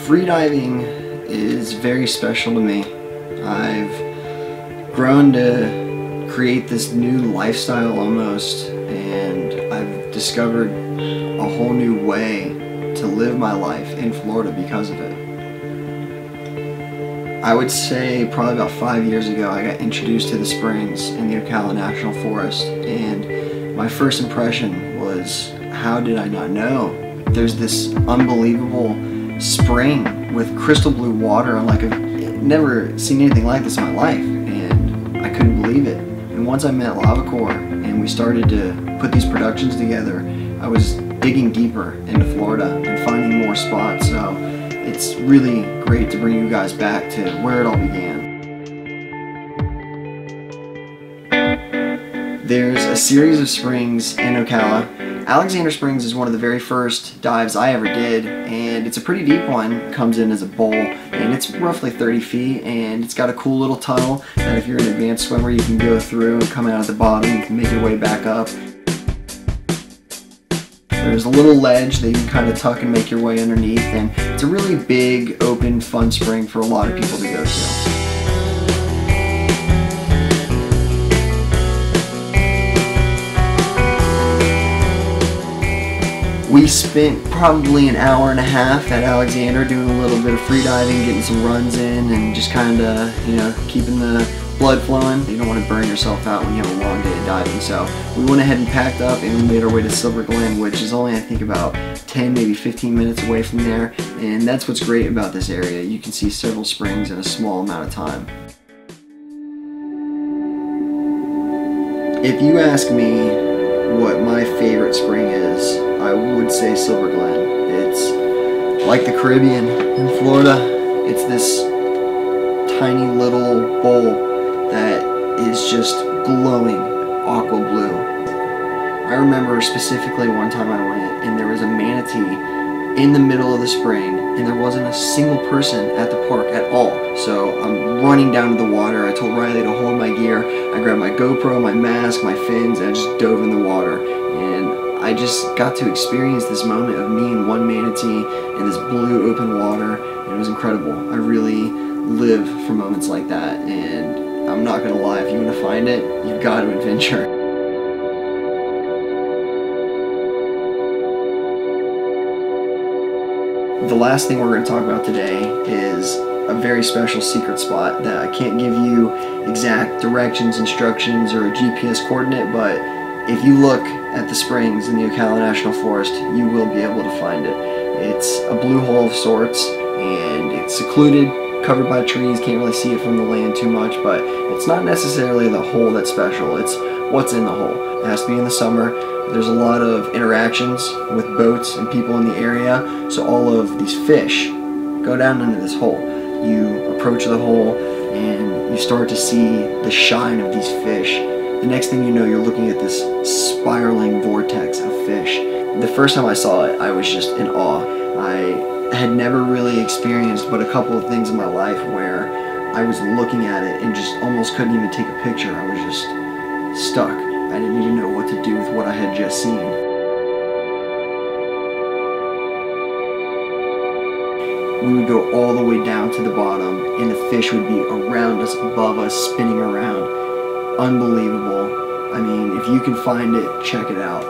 Freediving is very special to me. I've grown to create this new lifestyle almost, and I've discovered a whole new way to live my life in Florida because of it. I would say probably about 5 years ago I got introduced to the springs in the Ocala National Forest, and my first impression was, how did I not know? There's this unbelievable spring with crystal blue water. I've never seen anything like this in my life, and I couldn't believe it. And once I met Lava Core and we started to put these productions together, I was digging deeper into Florida and finding more spots. So it's really great to bring you guys back to where it all began. There's a series of springs in Ocala. Alexander Springs is one of the very first dives I ever did, and it's a pretty deep one. It comes in as a bowl, and it's roughly 30 feet, and it's got a cool little tunnel that if you're an advanced swimmer you can go through and come out at the bottom and make your way back up. There's a little ledge that you can kind of tuck and make your way underneath, and it's a really big, open, fun spring for a lot of people to go to. We spent probably an hour and a half at Alexander doing a little bit of free diving, getting some runs in, and just kind of, keeping the blood flowing. You don't want to burn yourself out when you have a long day of diving. So we went ahead and packed up and we made our way to Silver Glen, which is only, I think, about 10, maybe 15 minutes away from there. And that's what's great about this area. You can see several springs in a small amount of time. If you ask me what my favorite spring is, I would say Silver Glen. It's like the Caribbean in Florida. It's this tiny little bowl that is just glowing aqua blue. I remember specifically one time I went and there was a manatee in the middle of the spring and there wasn't a single person at the park at all. So I'm running down to the water. I told Riley to hold my gear. I grabbed my GoPro, my mask, my fins, and I just dove in the water. And I just got to experience this moment of me and one manatee in this blue open water, and it was incredible. I really live for moments like that, and I'm not gonna lie, if you want to find it, you've got to adventure. The last thing we're going to talk about today is a very special secret spot that I can't give you exact directions, instructions, or a GPS coordinate, but if you look at the springs in the Ocala National Forest, you will be able to find it. It's a blue hole of sorts, and it's secluded, covered by trees, can't really see it from the land too much, but it's not necessarily the hole that's special, it's what's in the hole. It has to be in the summer. There's a lot of interactions with boats and people in the area, so all of these fish go down into this hole. You approach the hole and you start to see the shine of these fish. The next thing you know, you're looking at this spiraling vortex of fish. The first time I saw it, I was just in awe. I had never really experienced but a couple of things in my life where I was looking at it and just almost couldn't even take a picture. I was just stuck. I didn't even know what to do with what I had just seen. We would go all the way down to the bottom and the fish would be around us, above us, spinning around. Unbelievable. I mean, if you can find it, check it out.